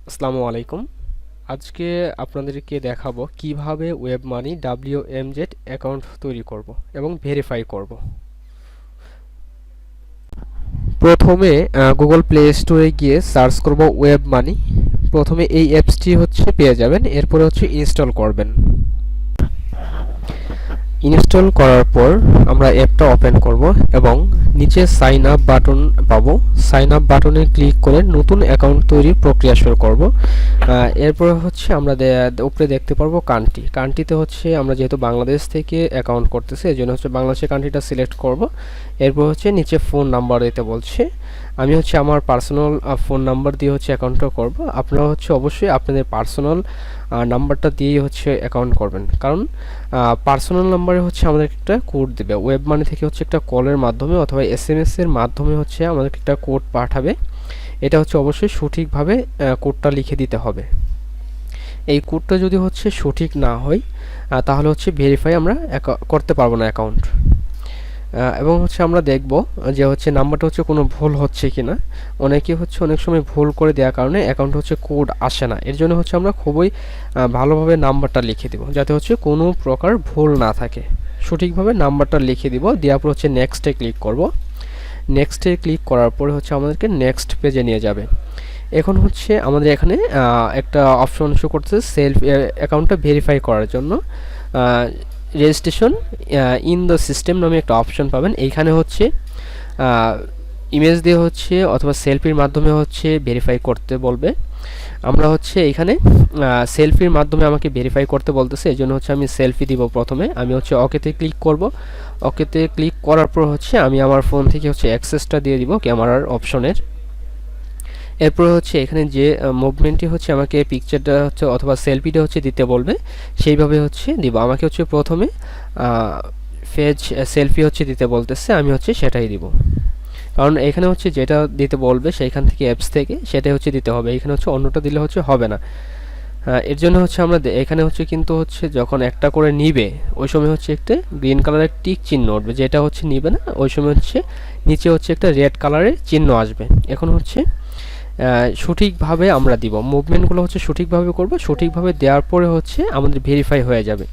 আসসালামু আলাইকুম। আজকে আপনাদেরকে দেখাবো কিভাবে ওয়েব মানি WMZ অ্যাকাউন্ট তৈরি করব এবং ভেরিফাই করব। প্রথমে গুগল প্লে স্টোরে গিয়ে সার্চ করব ওয়েব মানি। প্রথমে এই অ্যাপসটি পেয়ে যাবেন, এরপরে ইনস্টল করবেন। ইনস্টল করার পর আমরা অ্যাপটা ওপেন করব এবং নিচে সাইন আপ বাটন পাবো। সাইন আপ বাটনে ক্লিক করে নতুন অ্যাকাউন্ট তৈরির প্রক্রিয়া শুরু করব। এরপর আমরা উপরে দেখতে পারবো কান্ট্রিতে আমরা যেহেতু বাংলাদেশ থেকে অ্যাকাউন্ট করতেছি, এই জন্য বাংলাদেশের কান্ট্রিটা সিলেক্ট করব। এরপর নিচে ফোন নাম্বার দিতে বলছে। আমি আমার পার্সোনাল ফোন নাম্বার দিয়ে অ্যাকাউন্টটা করব। আপনারা অবশ্যই আপনাদের পার্সোনাল নাম্বারটা দিয়েই অ্যাকাউন্ট করবেন, কারণ পার্সোনাল নাম্বারে আমাদের একটা কোড দেবে। ওয়েব মানি থেকে একটা কলের মাধ্যমে অথবা SMS এর মাধ্যমে আমাদেরকে একটা কোড পাঠাবে। এটা অবশ্যই সঠিকভাবে কোডটা লিখে দিতে হবে। এই কোডটা যদি সঠিক না হয় তাহলে ভেরিফাই আমরা করতে পারবো না অ্যাকাউন্ট। এবং আমরা দেখব যে নাম্বারটা কোনো ভুল হচ্ছে কিনা। অনেকে অনেক সময় ভুল করে দেওয়ার কারণে অ্যাকাউন্ট কোড আসে না। এর জন্য আমরা খুবই ভালোভাবে নাম্বারটা লিখে দেব, যাতে কোনো প্রকার ভুল না থাকে। সঠিকভাবে নাম্বারটা লিখে দিব, দেওয়ার পর নেক্সটে ক্লিক করব। নেক্সটে ক্লিক করার পরে আমাদেরকে নেক্সট পেজে নিয়ে যাবে। এখন আমাদের এখানে একটা অপশন শো করতেছে সেলফ অ্যাকাউন্টটা ভেরিফাই করার জন্য। রেজিস্ট্রেশন ইন দ্য সিস্টেম নামে একটা অপশন পাবেন। এইখানে ইমেজ দিয়ে অথবা সেলফির মাধ্যমে ভেরিফাই করতে বলবে। আমরা এইখানে সেলফির মাধ্যমে আমাকে ভেরিফাই করতে বলতেছে, এই জন্য আমি সেলফি দিব। প্রথমে আমি ওকেতে ক্লিক করব। ওকেতে ক্লিক করার পর আমি আমার ফোন থেকে অ্যাক্সেসটা দিয়ে দিব ক্যামেরার অপশনের। এরপর এখানে যে মুভমেন্টটি আমাকে পিকচারটা অথবা সেলফিটা দিতে বলবে, সেইভাবে দিব। আমাকে প্রথমে ফেজ সেলফি দিতে বলতেছে, আমি সেটাই দিব। কারণ এখানে যেটা দিতে বলবে সেইখান থেকে অ্যাপস থেকে সেটাই দিতে হবে। এখানে অন্যটা দিলে হবে না। এর জন্য আমরা এখানে কিন্তু যখন একটা করে নিবে ওই সময় একটা গ্রিন কালারের টিক চিহ্ন উঠবে, যেটা নিবে না ওই সময় নিচে একটা রেড কালারের চিহ্ন আসবে। এখন সঠিকভাবে আমরা দিব, মুভমেন্টগুলো সঠিকভাবে করব। সঠিকভাবে দেওয়ার পরে আমাদের ভেরিফাই হয়ে যাবে।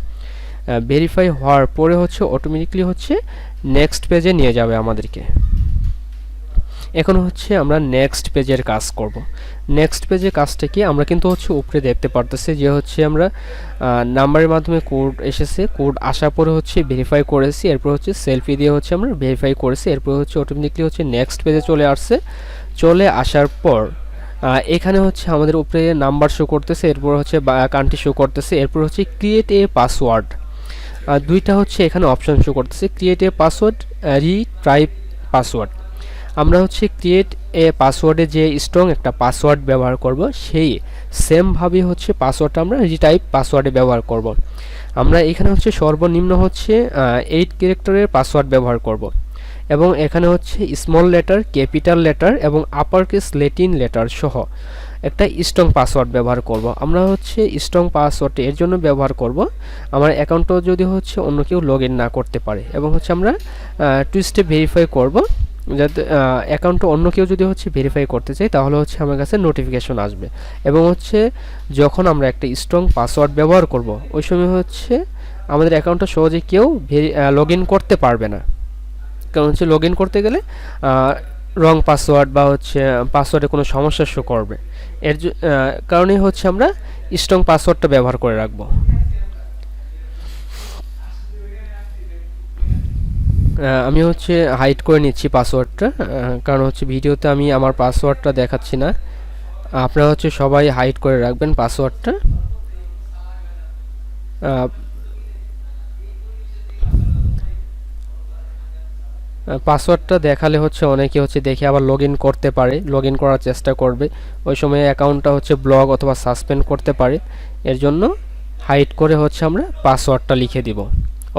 ভেরিফাই হওয়ার পরে অটোমেটিকলি নেক্সট পেজে নিয়ে যাবে আমাদেরকে। এখন আমরা নেক্সট পেজের কাজ করব। নেক্সট পেজের কাজটা কি, আমরা কিন্তু উপরে দেখতে পারতেছি যে আমরা নাম্বারের মাধ্যমে কোড এসেছে। কোড আসার পরে ভেরিফাই করেছি, এরপর সেলফি দিয়ে আমরা ভেরিফাই করেছি। এরপর অটোমেটিকলি নেক্সট পেজে চলে আসছে। চলে আসার পর এখানে আমাদের উপরে নাম্বার শো করতেছে, এরপর কান্ট্রি শো করতেছে, এরপর ক্রিয়েট এ পাসওয়ার্ড। দুইটা এখানে অপশন শো করতেছে, create a password, retype password. আমরা ক্রিয়েট এ পাসওয়ার্ডে যে স্ট্রং একটা পাসওয়ার্ড ব্যবহার করব, সেই সেমভাবে পাসওয়ার্ডটা আমরা রিটাইপ পাসওয়ার্ডে ব্যবহার করব। আমরা এখানে সর্বনিম্ন 8 ক্যারেক্টারের পাসওয়ার্ড ব্যবহার করব। এবং এখানে স্মল লেটার, ক্যাপিটাল লেটার এবং আপার কেস ল্যাটিন লেটার সহ একটা স্ট্রং পাসওয়ার্ড ব্যবহার করব। আমরা স্ট্রং পাসওয়ার্ডটি এর জন্য ব্যবহার করব, আমার অ্যাকাউন্টও যদি অন্য কেউ লগ ইন না করতে পারে। এবং আমরা টু স্টেপ ভেরিফাই করব, যাতে অ্যাকাউন্টটা অন্য কেউ যদি ভেরিফাই করতে চাই তাহলে আমার কাছে নোটিফিকেশন আসবে। এবং যখন আমরা একটা স্ট্রং পাসওয়ার্ড ব্যবহার করব ওই সময় আমাদের অ্যাকাউন্টটা সহজে কেউ লগ ইন করতে পারবে না। কারণ লগ ইন করতে গেলে রং পাসওয়ার্ড বা পাসওয়ার্ডে কোনো সমস্যা শো করবে। এর কারণে আমরা স্ট্রং পাসওয়ার্ডটা ব্যবহার করে রাখবো। আমি হাইড করে নিচ্ছি পাসওয়ার্ডটা, কারণ ভিডিওতে আমি আমার পাসওয়ার্ডটা দেখাচ্ছি না। আপনারা সবাই হাইড করে রাখবেন পাসওয়ার্ডটা। পাসওয়ার্ডটা দেখালে অনেকে দেখে আবার লগ ইন করতে পারে, লগ ইন করার চেষ্টা করবে। ওই সময় অ্যাকাউন্টটা ব্লক অথবা সাসপেন্ড করতে পারে। এর জন্য হাইড করে আমরা পাসওয়ার্ডটা লিখে দিব,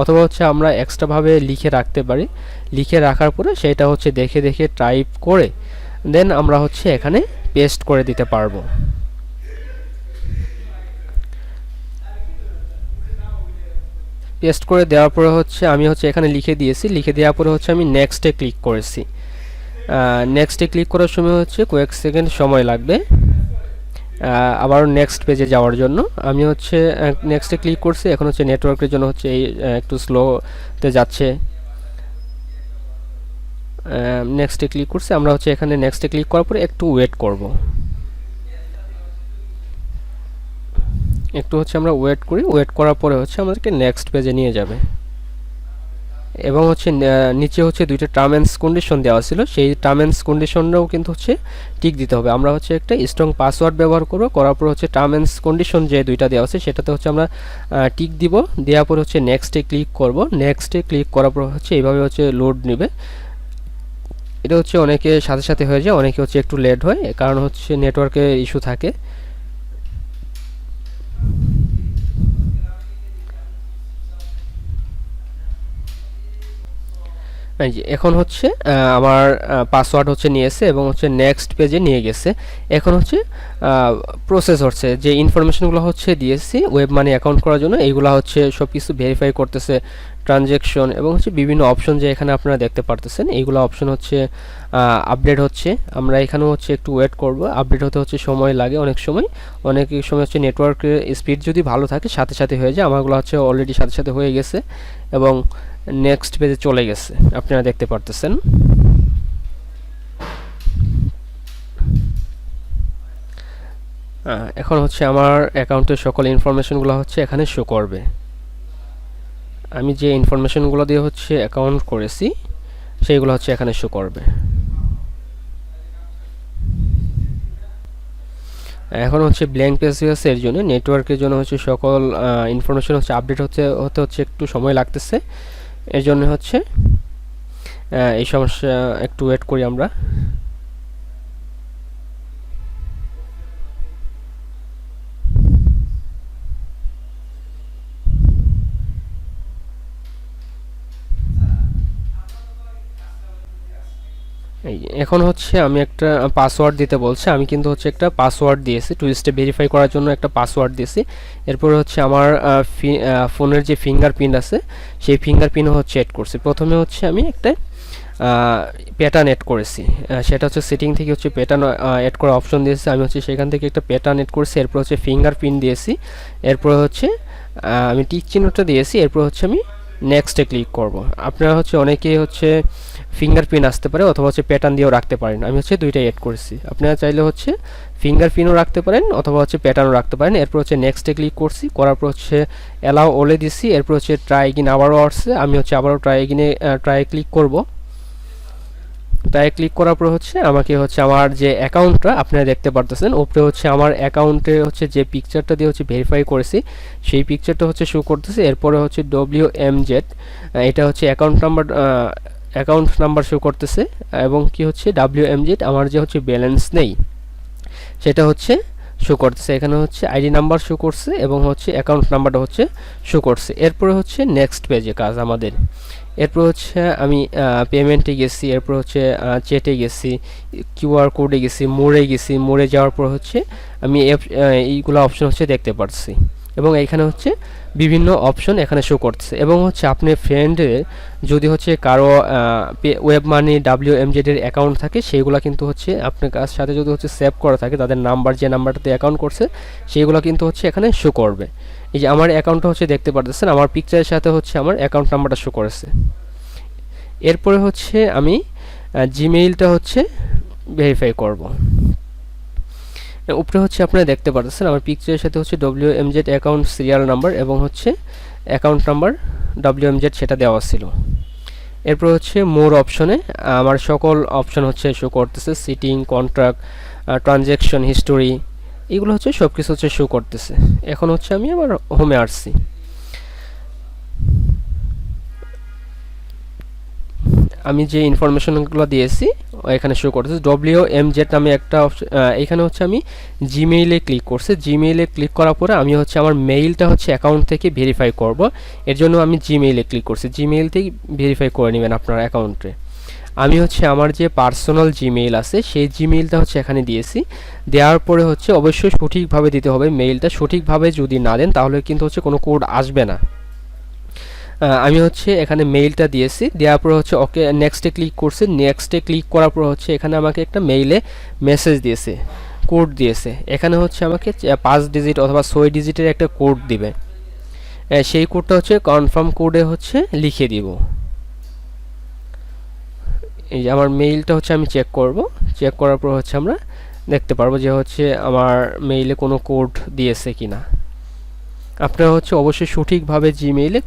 অথবা আমরা এক্সট্রাভাবে লিখে রাখতে পারি। লিখে রাখার পরে সেটা দেখে দেখে টাইপ করে দেন আমরা এখানে পেস্ট করে দিতে পারবো। পেস্ট করে দেওয়ার পরে আমি এখানে লিখে দিয়েছি। লিখে দেওয়ার পরে আমি নেক্সটে ক্লিক করেছি। নেক্সটে ক্লিক করার সময় কয়েক সেকেন্ড সময় লাগবে। আবার নেক্সট পেজে যাওয়ার জন্য আমি হচ্ছে নেক্সটে ক্লিক করছি। এখন হচ্ছে নেটওয়ার্কের জন্য হচ্ছে এই একটু স্লোতে যাচ্ছে। নেক্সটে ক্লিক করছি, আমরা হচ্ছে এখানে নেক্সটে ক্লিক করার পরে একটু ওয়েট করব, একটু হচ্ছে আমরা ওয়েট করি। ওয়েট করার পরে হচ্ছে আমাদেরকে নেক্সট পেজে নিয়ে যাবে এবং হচ্ছে নিচে হচ্ছে দুইটা টার্ম অ্যান্ড কন্ডিশন দেওয়া ছিল, সেই টার্ম অ্যান্ড কন্ডিশনটাও কিন্তু হচ্ছে টিক দিতে হবে। আমরা হচ্ছে একটা স্ট্রং পাসওয়ার্ড ব্যবহার করব, করার পর হচ্ছে টার্ম অ্যান্ড কন্ডিশন যে দুইটা দেওয়া আছে সেটাতে হচ্ছে আমরা টিক দিব। দেওয়ার পর হচ্ছে নেক্সটে ক্লিক করব। নেক্সটে ক্লিক করার পর হচ্ছে এইভাবে হচ্ছে লোড নেবে। এটা হচ্ছে অনেকে সাথে সাথে হয়ে যায়, অনেকে হচ্ছে একটু লেট হয়, কারণ হচ্ছে নেটওয়ার্কের ইস্যু থাকে। এখন হচ্ছে আমার পাসওয়ার্ড হচ্ছে নিয়েছে এবং হচ্ছে নেক্সট পেজে নিয়ে গেছে। এখন হচ্ছে প্রসেস হচ্ছে যে ইনফরমেশনগুলো হচ্ছে দিয়েছি ওয়েব মানি অ্যাকাউন্ট করার জন্য, এইগুলো হচ্ছে সব কিছু ভেরিফাই করতেছে, ট্রানজ্যাকশন এবং হচ্ছে বিভিন্ন অপশন যে এখানে আপনারা দেখতে পারতেছেন, এইগুলো অপশন হচ্ছে আপডেট হচ্ছে। আমরা এখানেও হচ্ছে একটু ওয়েট করব, আপডেট হতে হচ্ছে সময় লাগে অনেক সময়। অনেক সময় হচ্ছে নেটওয়ার্কের স্পিড যদি ভালো থাকে সাথে সাথে হয়ে যায়, আমারগুলো হচ্ছে অলরেডি সাথে সাথে হয়ে গেছে এবং নেক্সট পেজে চলে গেছে, আপনারা দেখতে পারতেছেন। এখন হচ্ছে আমার অ্যাকাউন্টের সকল ইনফরমেশনগুলো হচ্ছে এখানে শো করবে। আমি যে ইনফরমেশনগুলো দিয়ে হচ্ছে অ্যাকাউন্ট করেছি সেইগুলো হচ্ছে এখানে শো করবে। এখন হচ্ছে ব্ল্যাঙ্ক পেজ আছে, এর জন্য নেটওয়ার্কের জন্য হচ্ছে সকল ইনফরমেশন হচ্ছে আপডেট হতে হচ্ছে একটু সময় লাগতেছে, এর জন্য হচ্ছে এই সমস্যা। একটু ওয়েট করি আমরা। এখন হচ্ছে আমি একটা পাসওয়ার্ড দিতে বলছে, আমি কিন্তু হচ্ছে একটা পাসওয়ার্ড দিয়েছি, টু স্টেপ ভেরিফাই করার জন্য একটা পাসওয়ার্ড দিয়েছি। এরপর হচ্ছে আমার ফোনের যে ফিঙ্গারপ্রিন্ট আছে সেই ফিঙ্গারপ্রিন্টও হচ্ছে এড করছি। প্রথমে হচ্ছে আমি একটা প্যাটার্ন এড করেছি, সেটা হচ্ছে সেটিং থেকে হচ্ছে প্যাটার্ন এড করার অপশন দিয়েছি, আমি হচ্ছে সেখান থেকে একটা প্যাটার্ন এড করেছি। এরপর হচ্ছে ফিঙ্গারপ্রিন্ট দিয়েছি, এরপর হচ্ছে আমি টিক চিহ্নটা দিয়েছি, এরপর হচ্ছে আমি নেক্সটে ক্লিক করব। আপনারা হচ্ছে অনেকেই হচ্ছে ফিঙ্গারপ্রিন্ট আসতে পারে অথবা হচ্ছে প্যাটার্ন দিয়েও রাখতে পারেন, আমি হচ্ছে দুইটাই এড করেছি। আপনারা চাইলে হচ্ছে ফিঙ্গারপ্রিন্টও রাখতে পারেন অথবা হচ্ছে প্যাটার্নও রাখতে পারেন। এরপর হচ্ছে নেক্সটে ক্লিক করছি, করার পর হচ্ছে অ্যালাউ ওলে দিছি। এরপর হচ্ছে ট্রাই এগিন আবারও আসছে, আমি হচ্ছে আবারও ট্রাই ক্লিক করব। তাই ক্লিক করার পর হচ্ছে আমাকে হচ্ছে আমার যে অ্যাকাউন্টটা আপনারা দেখতে পারতেছেন, উপরে হচ্ছে আমার অ্যাকাউন্টে হচ্ছে যে পিকচারটা দিয়ে হচ্ছে ভেরিফাই করেছি সেই পিকচারটা হচ্ছে শো করতেছে। এরপরে হচ্ছে WMZ, এটা হচ্ছে অ্যাকাউন্ট নাম্বার শো করতেছে এবং কি হচ্ছে WMZ আমার যে হচ্ছে ব্যালেন্স নেই সেটা হচ্ছে শো করতেছে। এখানে হচ্ছে আইডি নাম্বার শো করছে এবং হচ্ছে অ্যাকাউন্ট নাম্বারটা হচ্ছে শো করছে। এরপরে হচ্ছে নেক্সট পেজে কাজ আমাদের। এরপর হচ্ছে আমি পেমেন্টে গেছি, এরপর হচ্ছে চেটে গেছি, QR কোডে গেছি, মোড়ে গেছি। মোড়ে যাওয়ার পর হচ্ছে আমি এইগুলো অপশন হচ্ছে দেখতে পাচ্ছি এবং এইখানে হচ্ছে বিভিন্ন অপশন এখানে শো করতেছে। এবং হচ্ছে আপনি ফ্রেন্ডের যদি হচ্ছে কারো ওয়েব মানি WMZ এর অ্যাকাউন্ট থাকে সেইগুলো কিন্তু হচ্ছে আপনার কাছ সাথে যদি হচ্ছে সেভ করা থাকে, তাদের নাম্বার যে নাম্বারটাতে অ্যাকাউন্ট করছে সেইগুলো কিন্তু হচ্ছে এখানে শো করবে। এই যে আমার অ্যাকাউন্টটা হচ্ছে দেখতে পারতেছেন, আমার পিকচারের সাথে হচ্ছে আমার অ্যাকাউন্ট নাম্বারটা শো করেছে। এরপরে হচ্ছে আমি জিমেইলটা হচ্ছে ভেরিফাই করব। উপরে হচ্ছে আপনারা দেখতে পাচ্ছেন আমার পিকচারের সাথে হচ্ছে WMZ অ্যাকাউন্ট সিরিয়াল নাম্বার এবং হচ্ছে অ্যাকাউন্ট নাম্বার WMZ সেটা দেওয়া ছিল। এরপর হচ্ছে মোর অপশনে আমার সকল অপশন হচ্ছে শো করতেছে, সিটিং, কন্ট্রাক্ট, ট্রানজ্যাকশন হিস্টোরি, এগুলো হচ্ছে সব কিছু হচ্ছে শো করতেছে। এখন হচ্ছে আমি আবার হোমে আসছি। আমি যে ইনফরমেশনগুলো দিয়েছি এখানে শো করতেছে। WMZ নামে একটা এখানে হচ্ছে আমি জিমেইলে ক্লিক করছি। জিমেইলে ক্লিক করার পরে আমি হচ্ছে আমার মেইলটা হচ্ছে অ্যাকাউন্ট থেকে ভেরিফাই করব, এর জন্য আমি জিমেইলে ক্লিক করছি। জিমেইল থেকে ভেরিফাই করে নেবেন আপনার অ্যাকাউন্টে। আমি হচ্ছে আমার যে পার্সোনাল জিমেইল আছে সেই জিমেইলটা হচ্ছে এখানে দিয়েছি। দেওয়ার পরে হচ্ছে অবশ্যই সঠিকভাবে দিতে হবে মেইলটা, সঠিকভাবে যদি না দেন তাহলে কিন্তু হচ্ছে কোনো কোড আসবে না। আমি হচ্ছে এখানে মেইলটা দিয়েছি, দেওয়ার পর হচ্ছে ওকে নেক্সটে ক্লিক করছি। নেক্সটে ক্লিক করার পর হচ্ছে এখানে আমাকে একটা মেইলে মেসেজ দিয়েছে কোড দিয়েছে, এখানে হচ্ছে আমাকে 5 ডিজিট অথবা 6 ডিজিটের একটা কোড দিবে। সেই কোডটা হচ্ছে কনফার্ম কোডে হচ্ছে লিখে দিব। এই যে আমার মেইলটা হচ্ছে আমি চেক করব, চেক করার পর হচ্ছে আমরা দেখতে পারবো যে হচ্ছে আমার মেইলে কোনো কোড দিয়েছে কিনা। আপনারা হচ্ছে অবশ্যই সঠিকভাবে জিমেইলে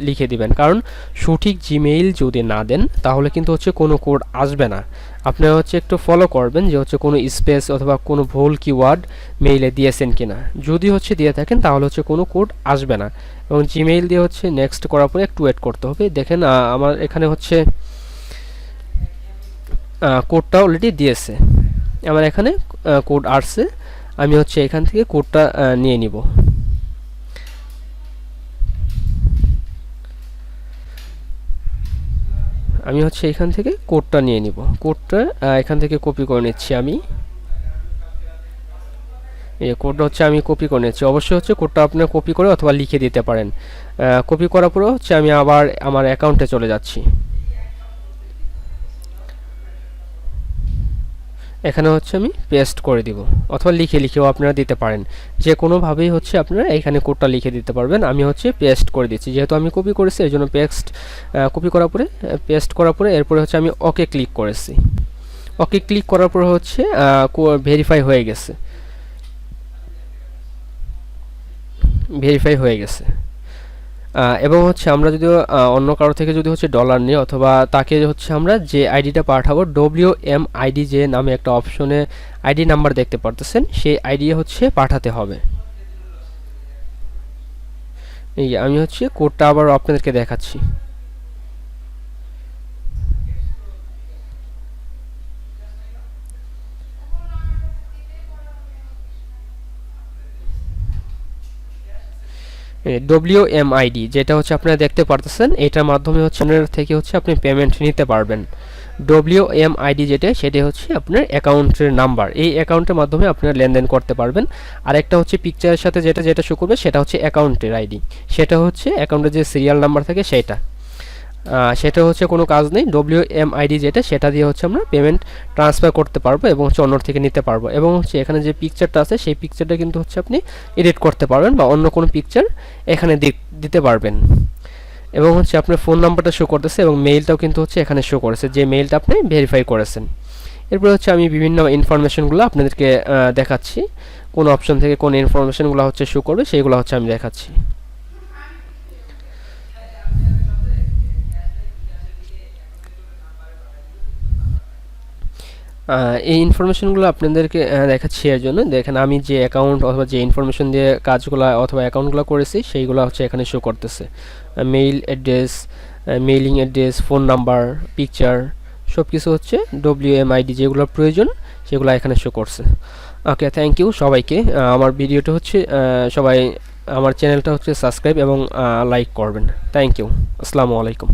লিখে দিবেন, কারণ সঠিক জিমেইল যদি না দেন তাহলে কিন্তু হচ্ছে কোনো কোড আসবে না। আপনারা হচ্ছে একটু ফলো করবেন যে হচ্ছে কোনো স্পেস অথবা কোনো ভুল কিওয়ার্ড মেইলে দিয়েছেন কিনা। যদি হচ্ছে দিয়ে থাকেন তাহলে হচ্ছে কোনো কোড আসবে না। এবং জিমেইল দিয়ে হচ্ছে নেক্সট করার পরে একটু ওয়েট করতে হবে। দেখেন আমার এখানে হচ্ছে কোডটা অলরেডি দিয়েছে, আমার এখানে কোড আসছে। আমি হচ্ছে এখান থেকে কোডটা নিয়ে নিব। আমি হচ্ছে এখান থেকে কোডটা নিয়ে নিব, কোডটা এখান থেকে কপি করে নিচ্ছি আমি। এই কোডটা হচ্ছে আমি কপি করে নিচ্ছি। অবশ্যই হচ্ছে কোডটা আপনারা কপি করে অথবা লিখে দিতে পারেন। কপি করার পরে হচ্ছে আমি আবার আমার অ্যাকাউন্টে চলে যাচ্ছি। এখানে হচ্ছে আমি পেস্ট করে দিব, অথবা লিখেও আপনারা দিতে পারেন। যে কোনোভাবেই হচ্ছে আপনারা এখানে কোডটা লিখে দিতে পারবেন। আমি হচ্ছে পেস্ট করে দিচ্ছি, যেহেতু আমি কপি করেছি এই জন্য কপি করার পরে পেস্ট করার পরে এরপরে হচ্ছে আমি ওকে ক্লিক করেছি। ওকে ক্লিক করার পরে হচ্ছে ভেরিফাই হয়ে গেছে, ভেরিফাই হয়ে গেছে। এবং হচ্ছে আমরা যদি অন্য কারো থেকে যদি হচ্ছে ডলার নিই, অথবা তাকে হচ্ছে আমরা যে আইডিটা পাঠাবো, WMID যে নামে একটা অপশনে আইডি নাম্বার দেখতে পারতেছেন, সেই আইডি হচ্ছে পাঠাতে হবে। এই আমি হচ্ছে কোডটা আবার আপনাদেরকে দেখাচ্ছি। WMID যেটা হচ্ছে আপনারা দেখতে পারতেছেন, এটার মাধ্যমে হচ্ছে আপনার থেকে হচ্ছে আপনি পেমেন্ট নিতে পারবেন। WMID যেটা, সেটা হচ্ছে আপনার অ্যাকাউন্টের নাম্বার। এই অ্যাকাউন্টের মাধ্যমে আপনারা লেনদেন করতে পারবেন। আর একটা হচ্ছে পিকচারের সাথে যেটা শো করবে সেটা হচ্ছে অ্যাকাউন্টের আইডি, সেটা হচ্ছে অ্যাকাউন্টের যে সিরিয়াল নাম্বার থাকে সেটা হচ্ছে কোনো কাজ নেই। WMID যেটা, সেটা দিয়ে হচ্ছে আমরা পেমেন্ট ট্রান্সফার করতে পারবো এবং হচ্ছে অন্য থেকে নিতে পারবো। এবং হচ্ছে এখানে যে পিকচারটা আছে সেই পিকচারটা কিন্তু হচ্ছে আপনি এডিট করতে পারবেন বা অন্য কোনো পিকচার এখানে দিতে পারবেন। এবং হচ্ছে আপনার ফোন নাম্বারটা শো করতেছে এবং মেইলটাও কিন্তু হচ্ছে এখানে শো করেছে, যে মেইলটা আপনি ভেরিফাই করেছেন। এরপরে হচ্ছে আমি বিভিন্ন ইনফরমেশনগুলো আপনাদেরকে দেখাচ্ছি, কোন অপশন থেকে কোন ইনফরমেশনগুলো হচ্ছে শো করবে সেইগুলো হচ্ছে আমি দেখাচ্ছি। এই ইনফরমেশনগুলো আপনাদেরকে দেখাচ্ছি এর জন্য। দেখেন আমি যে অ্যাকাউন্ট অথবা যে ইনফরমেশন দিয়ে কাজগুলো অথবা অ্যাকাউন্টগুলো করেছি সেইগুলো হচ্ছে এখানে শো করতেছে। Mail address, mailing address, phone number, picture, সব কিছু হচ্ছে WMID যেগুলো প্রয়োজন সেগুলো এখানে শো করছে। ওকে, থ্যাংক ইউ সবাইকে। আমার ভিডিওটা হচ্ছে সবাই আমার চ্যানেলটা হচ্ছে সাবস্ক্রাইব এবং লাইক করবেন। থ্যাংক ইউ, আসসালামু আলাইকুম।